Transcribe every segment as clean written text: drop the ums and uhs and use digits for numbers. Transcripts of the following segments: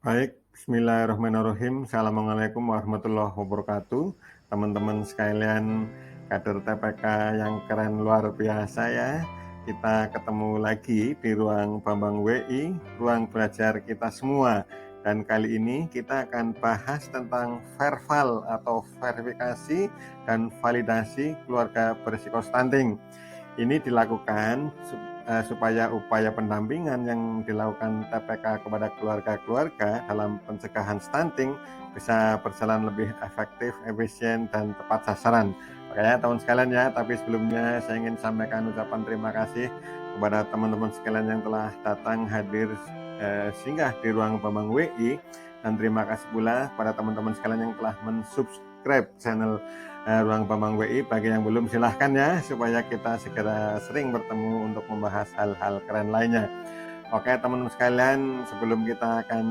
Baik, bismillahirrahmanirrahim. Assalamualaikum warahmatullahi wabarakatuh. Teman-teman sekalian, kader TPK yang keren luar biasa ya. Kita ketemu lagi di ruang Bambang WI, ruang belajar kita semua. Dan kali ini kita akan bahas tentang verval atau verifikasi dan validasi keluarga berisiko stunting. Ini dilakukan supaya upaya pendampingan yang dilakukan TPK kepada keluarga-keluarga dalam pencegahan stunting bisa berjalan lebih efektif, efisien, dan tepat sasaran. Makanya teman sekalian ya, tapi sebelumnya saya ingin sampaikan ucapan terima kasih kepada teman-teman sekalian yang telah datang hadir singgah di ruang Bambang WI, dan terima kasih pula kepada teman-teman sekalian yang telah mensubscribe channel Ruang Bambang WI. Bagi yang belum, silahkan ya, supaya kita segera sering bertemu untuk membahas hal-hal keren lainnya. Oke teman-teman sekalian, sebelum kita akan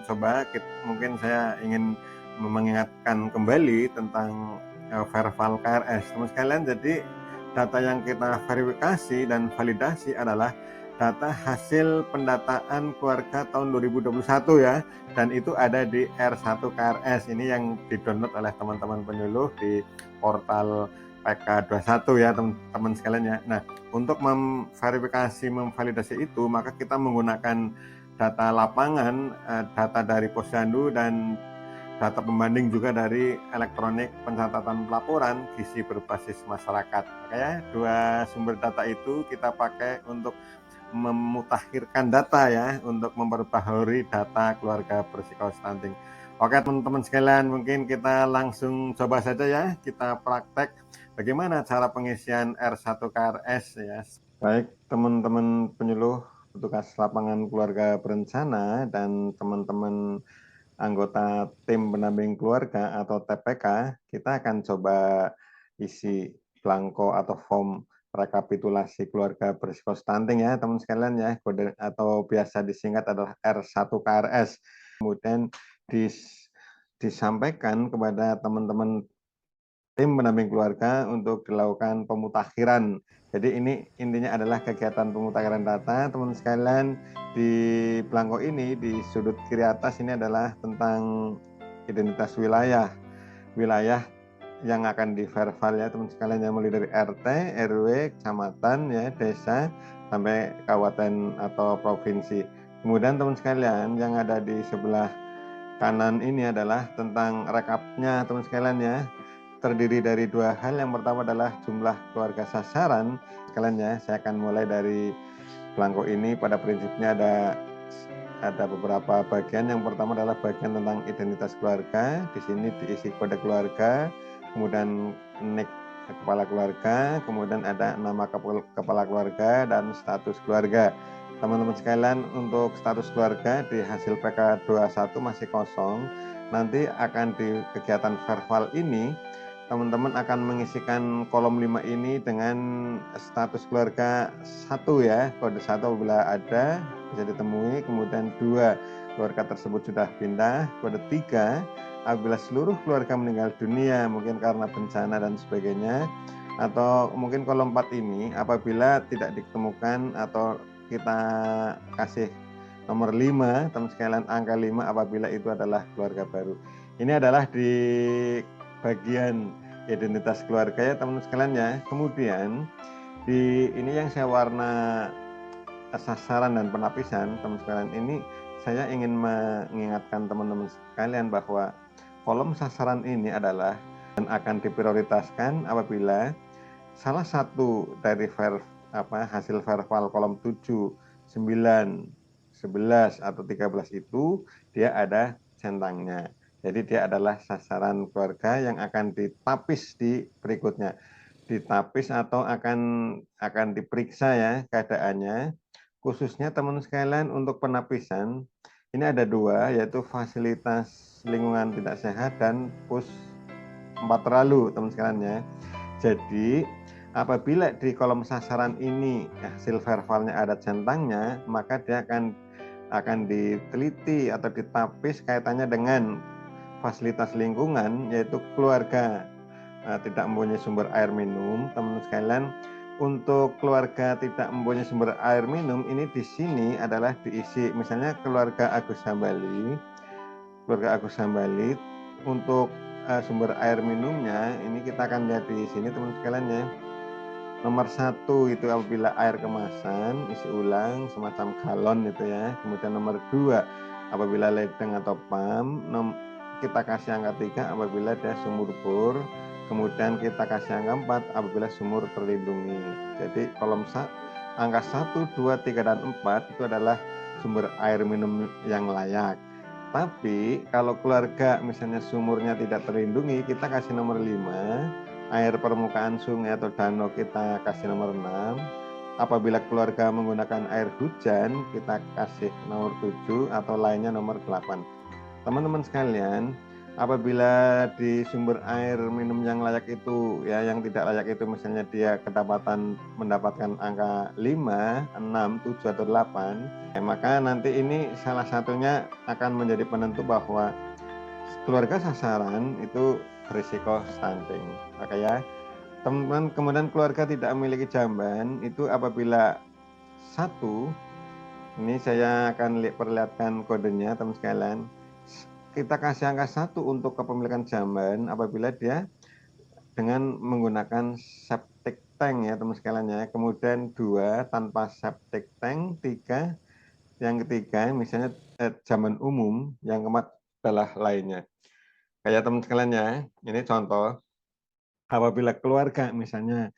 coba, mungkin saya ingin mengingatkan kembali tentang verval KRS. Teman sekalian, jadi data yang kita verifikasi dan validasi adalah data hasil pendataan keluarga tahun 2021 ya, dan itu ada di R1 KRS. Ini yang di-download oleh teman-teman penyuluh di portal PK21 ya teman-teman sekalian ya. Nah, untuk memverifikasi, memvalidasi itu, maka kita menggunakan data lapangan, data dari Posyandu, dan data pembanding juga dari elektronik pencatatan pelaporan gizi berbasis masyarakat. Makanya dua sumber data itu kita pakai untuk memutakhirkan data ya, untuk memperbaharui data keluarga berisiko stunting. Oke teman-teman sekalian, mungkin kita langsung coba saja ya, kita praktek bagaimana cara pengisian R1 KRS ya. Baik teman-teman penyuluh, petugas lapangan keluarga berencana, dan teman-teman anggota tim pendamping keluarga atau TPK, kita akan coba isi belangko atau form rekapitulasi keluarga berisiko stunting ya teman sekalian ya, kode atau biasa disingkat adalah R1 KRS. Kemudian disampaikan kepada teman-teman tim pendamping keluarga untuk dilakukan pemutakhiran. Jadi ini intinya adalah kegiatan pemutakhiran data teman sekalian. Di belangko ini di sudut kiri atas ini adalah tentang identitas wilayah yang akan diverval ya teman sekalian, yang mulai dari RT, RW, kecamatan ya, desa, sampai kabupaten atau provinsi. Kemudian teman sekalian, yang ada di sebelah kanan ini adalah tentang rekapnya teman sekalian ya. Terdiri dari dua hal. Yang pertama adalah jumlah keluarga sasaran. Sekalian ya, saya akan mulai dari belangko ini. Pada prinsipnya ada beberapa bagian. Yang pertama adalah bagian tentang identitas keluarga. Di sini diisi kode keluarga, kemudian NIK kepala keluarga, kemudian ada nama kepala keluarga dan status keluarga. Teman-teman sekalian, untuk status keluarga di hasil PK21 masih kosong. Nanti akan di kegiatan verval ini, teman-teman akan mengisikan kolom 5 ini dengan status keluarga 1 ya, kode 1 apabila ada bisa ditemui, kemudian 2 keluarga tersebut sudah pindah, kode 3 apabila seluruh keluarga meninggal dunia mungkin karena bencana dan sebagainya, atau mungkin kolom 4 ini apabila tidak ditemukan, atau kita kasih nomor 5 teman sekalian, angka 5 apabila itu adalah keluarga baru. Ini adalah di bagian identitas keluarga ya teman sekalian ya. Kemudian di ini yang saya warna sasaran dan penapisan teman sekalian, ini saya ingin mengingatkan teman-teman sekalian bahwa kolom sasaran ini adalah dan akan diprioritaskan apabila salah satu dari hasil verval kolom 7, 9, 11 atau 13 itu dia ada centangnya. Jadi dia adalah sasaran keluarga yang akan ditapis di berikutnya. Ditapis atau akan diperiksa ya keadaannya. Khususnya teman sekalian, untuk penapisan ini ada dua, yaitu fasilitas lingkungan tidak sehat dan pus 4 terlalu teman sekalian ya. Jadi apabila di kolom sasaran ini hasil vervalnya ada centangnya, maka dia akan diteliti atau ditapis kaitannya dengan fasilitas lingkungan, yaitu keluarga tidak mempunyai sumber air minum. Teman-teman sekalian, untuk keluarga tidak mempunyai sumber air minum ini di sini adalah diisi misalnya keluarga Agus Hambali, keluarga Agus Sambalit. Untuk sumber air minumnya ini kita akan lihat di sini teman sekalian ya. Nomor 1 itu apabila air kemasan isi ulang semacam galon itu ya. Kemudian nomor 2 apabila ledeng atau pump. Kita kasih angka 3 apabila dia sumur bor. Kemudian kita kasih angka 4 apabila sumur terlindungi. Jadi kolom angka 1, 2, 3, dan 4 itu adalah sumber air minum yang layak. Tapi kalau keluarga misalnya sumurnya tidak terlindungi, kita kasih nomor 5, air permukaan sungai atau danau kita kasih nomor 6. Apabila keluarga menggunakan air hujan, kita kasih nomor 7 atau lainnya nomor 8. Teman-teman sekalian, apabila di sumber air minum yang layak itu ya, yang tidak layak itu misalnya dia mendapatkan angka 5, 6, 7 atau 8, ya, maka nanti ini salah satunya akan menjadi penentu bahwa keluarga sasaran itu berisiko stunting. Maka ya, teman, kemudian keluarga tidak memiliki jamban itu apabila 1, ini saya akan perlihatkan kodenya teman sekalian. Kita kasih angka 1 untuk kepemilikan jamban apabila dia dengan menggunakan septic tank ya teman sekalian ya. Kemudian 2 tanpa septic tank, 3 yang ketiga misalnya jamban umum, yang keempat adalah lainnya. Kayak teman sekalian ya, ini contoh apabila keluarga misalnya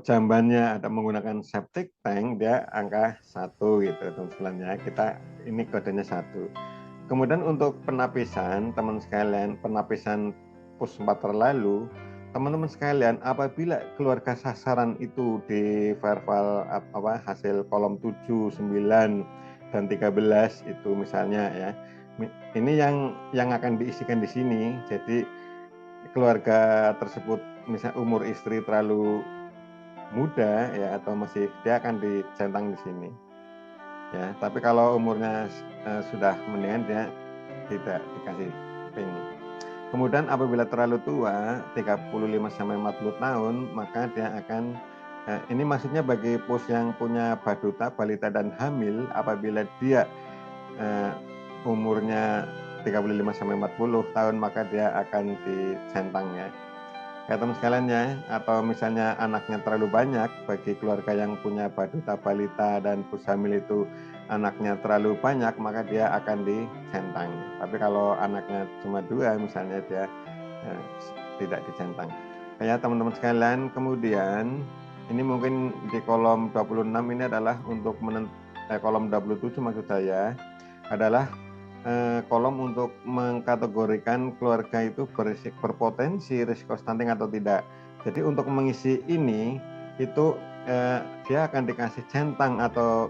jambannya ada menggunakan septic tank, dia angka 1 gitu teman sekalian ya. Ini kodenya 1. Kemudian untuk penapisan teman sekalian, penapisan pus 4 terlalu, teman-teman sekalian, apabila keluarga sasaran itu di verbal hasil kolom 7, 9, dan 13 itu misalnya ya. Ini yang akan diisikan di sini. Jadi keluarga tersebut misal umur istri terlalu muda ya atau masih, dia akan dicentang di sini. Ya, tapi kalau umurnya sudah mendingan dia tidak dikasih pink. Kemudian apabila terlalu tua 35 sampai 40 tahun, maka dia akan ini maksudnya bagi pus yang punya baduta, balita, dan hamil, apabila dia umurnya 35 sampai 40 tahun, maka dia akan dicentang ya. Ya teman sekalian ya, atau misalnya anaknya terlalu banyak, bagi keluarga yang punya baduta, balita, dan pus hamil itu anaknya terlalu banyak, maka dia akan dicentang. Tapi kalau anaknya cuma 2 misalnya, dia tidak dicentang. Ya teman-teman sekalian, kemudian ini mungkin di kolom 26 ini adalah untuk kolom 27 maksud saya adalah kolom untuk mengkategorikan keluarga itu berpotensi risiko stunting atau tidak. Jadi untuk mengisi ini itu dia akan dikasih centang atau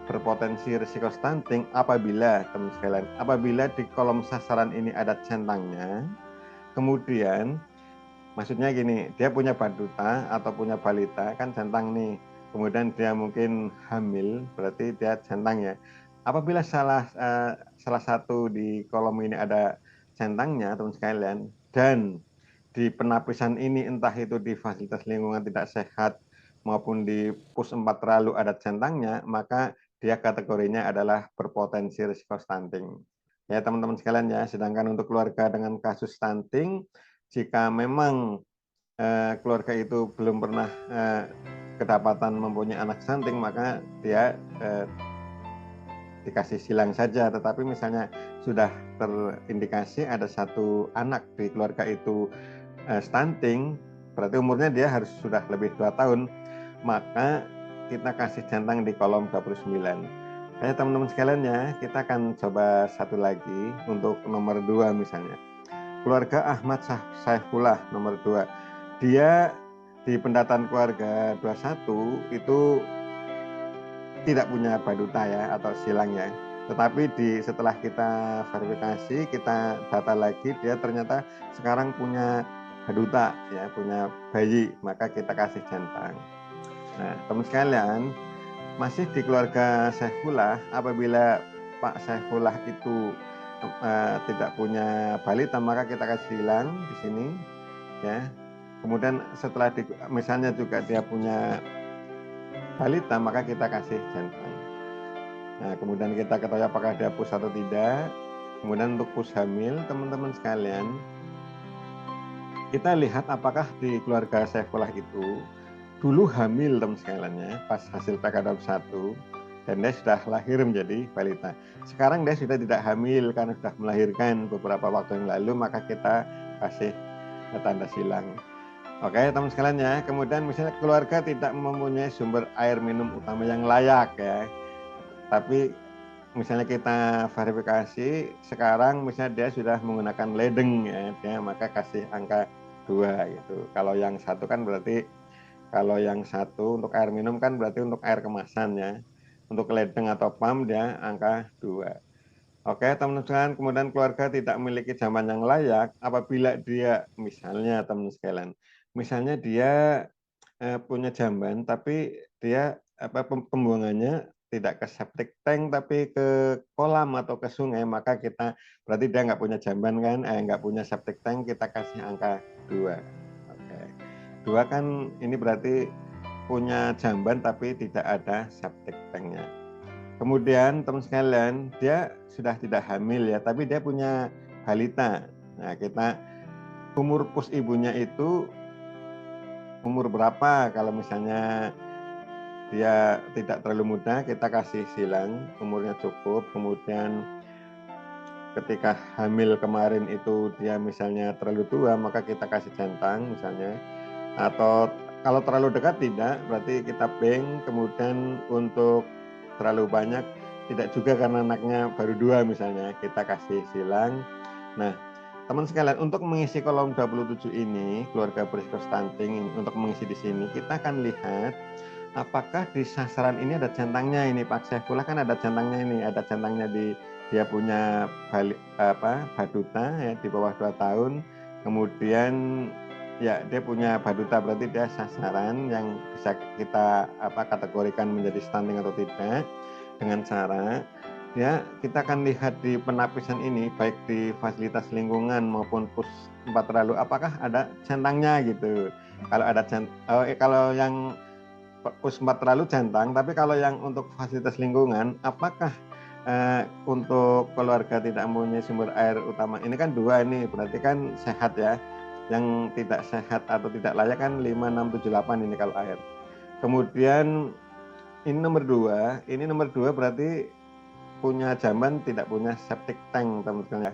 berpotensi risiko stunting apabila teman sekalian, apabila di kolom sasaran ini ada centangnya, kemudian maksudnya gini, dia punya baduta atau punya balita kan centang nih, kemudian dia mungkin hamil, berarti dia centang ya. Apabila salah satu di kolom ini ada centangnya teman sekalian, dan di penapisan ini entah itu di fasilitas lingkungan tidak sehat maupun di pus 4 terlalu ada centangnya, maka dia kategorinya adalah berpotensi risiko stunting. Ya teman-teman sekalian ya, sedangkan untuk keluarga dengan kasus stunting, jika memang keluarga itu belum pernah kedapatan mempunyai anak stunting, maka dia dikasih silang saja. Tetapi misalnya sudah terindikasi ada 1 anak di keluarga itu stunting, berarti umurnya dia harus sudah lebih 2 tahun, maka kita kasih centang di kolom 29. Kayak teman-teman sekalian ya, kita akan coba satu lagi untuk nomor 2 misalnya. Keluarga Ahmad Saifullah nomor 2. Dia di pendataan keluarga 21 itu tidak punya baduta ya atau silang ya. Tetapi setelah kita verifikasi, kita data lagi, dia ternyata sekarang punya baduta ya, punya bayi, maka kita kasih centang. Nah, teman sekalian, masih di keluarga Saifullah, apabila Pak Saifullah itu tidak punya balita, maka kita kasih silang di sini ya. Kemudian setelah misalnya juga dia punya balita, maka kita kasih centang. Nah, kemudian kita ketahui apakah dia pus atau tidak. Kemudian untuk pus hamil, teman-teman sekalian, kita lihat apakah di keluarga Saifullah itu dulu hamil teman sekalian ya, pas hasil PK21 dan dia sudah lahir menjadi balita. Sekarang dia sudah tidak hamil karena sudah melahirkan beberapa waktu yang lalu, maka kita kasih tanda silang. Oke teman sekalian ya, kemudian misalnya keluarga tidak mempunyai sumber air minum utama yang layak ya, tapi misalnya kita verifikasi sekarang misalnya dia sudah menggunakan ledeng ya, dia maka kasih angka 2 gitu. Kalau yang satu kan berarti, kalau yang satu untuk air minum kan berarti untuk air kemasan ya. Untuk ledeng atau pam dia angka 2. Oke teman-teman, kemudian keluarga tidak memiliki jamban yang layak apabila dia misalnya teman sekalian, misalnya dia punya jamban tapi dia pembuangannya tidak ke septic tank tapi ke kolam atau ke sungai, maka kita berarti dia nggak punya jamban kan, nggak punya septic tank, kita kasih angka 2. Oke. 2 kan ini berarti punya jamban tapi tidak ada septic tanknya. Kemudian teman sekalian, dia sudah tidak hamil ya, tapi dia punya balita. Nah, kita umur pus ibunya itu umur berapa? Kalau misalnya dia tidak terlalu muda, kita kasih silang, umurnya cukup. Kemudian ketika hamil kemarin itu dia misalnya terlalu tua, maka kita kasih centang misalnya. Atau kalau terlalu dekat tidak, berarti kita bank. Kemudian untuk terlalu banyak tidak juga karena anaknya baru 2 misalnya, kita kasih silang. Nah teman sekalian, untuk mengisi kolom 27 ini keluarga berisiko stunting, untuk mengisi di sini kita akan lihat apakah di sasaran ini ada centangnya. Ini Pak Saifullah kan ada centangnya, ini ada centangnya di dia punya baduta ya di bawah 2 tahun. Kemudian ya dia punya baduta, berarti dia sasaran yang bisa kita kategorikan menjadi stunting atau tidak, dengan cara ya kita akan lihat di penapisan ini baik di fasilitas lingkungan maupun pus 4 lalu apakah ada centangnya gitu. Kalau ada kalau yang pus 4 lalu centang, tapi kalau yang untuk fasilitas lingkungan apakah untuk keluarga tidak mempunyai sumber air utama, ini kan 2 ini berarti kan sehat ya. Yang tidak sehat atau tidak layak kan 5, 6, 7, 8 ini kalau air. Kemudian ini nomor 2, ini nomor 2 berarti punya jamban tidak punya septic tank teman-teman ya.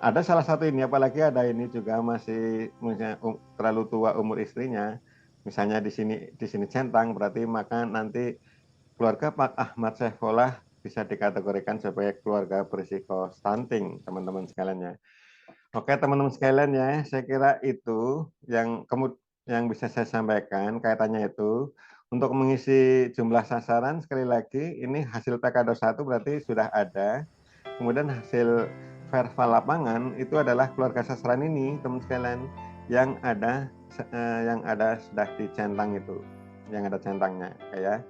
Ada salah satu ini, apalagi ada ini juga masih misalnya terlalu tua umur istrinya, misalnya di sini centang, berarti maka nanti keluarga Pak Ahmad Saifullah bisa dikategorikan sebagai keluarga berisiko stunting teman-teman sekalian ya. Oke teman-teman sekalian ya, saya kira itu yang bisa saya sampaikan kaitannya itu. Untuk mengisi jumlah sasaran, sekali lagi ini hasil PK21 berarti sudah ada. Kemudian hasil verbal lapangan itu adalah keluarga sasaran ini teman sekalian, yang ada sudah dicentang itu, yang ada centangnya ya.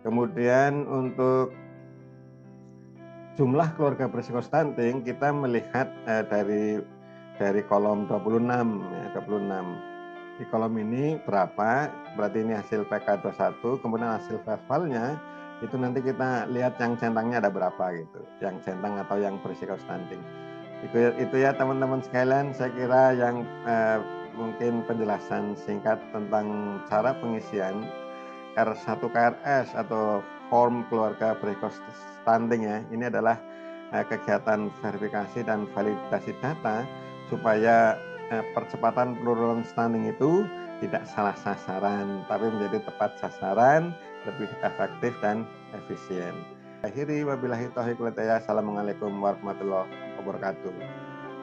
Kemudian untuk jumlah keluarga berisiko stunting kita melihat dari kolom 26 ya, 26. Di kolom ini berapa, berarti ini hasil PK21, kemudian hasil verbalnya itu nanti kita lihat yang centangnya ada berapa gitu, yang centang atau yang berisiko stunting. Itu ya teman-teman sekalian, saya kira yang mungkin penjelasan singkat tentang cara pengisian R1 KRS atau form keluarga berisiko stunting ya. Ini adalah kegiatan verifikasi dan validasi data supaya percepatan penurunan stunting itu tidak salah sasaran, tapi menjadi tepat sasaran, lebih efektif dan efisien. Akhiri wabillahi taufiq wal hidayah. Assalamualaikum warahmatullahi wabarakatuh.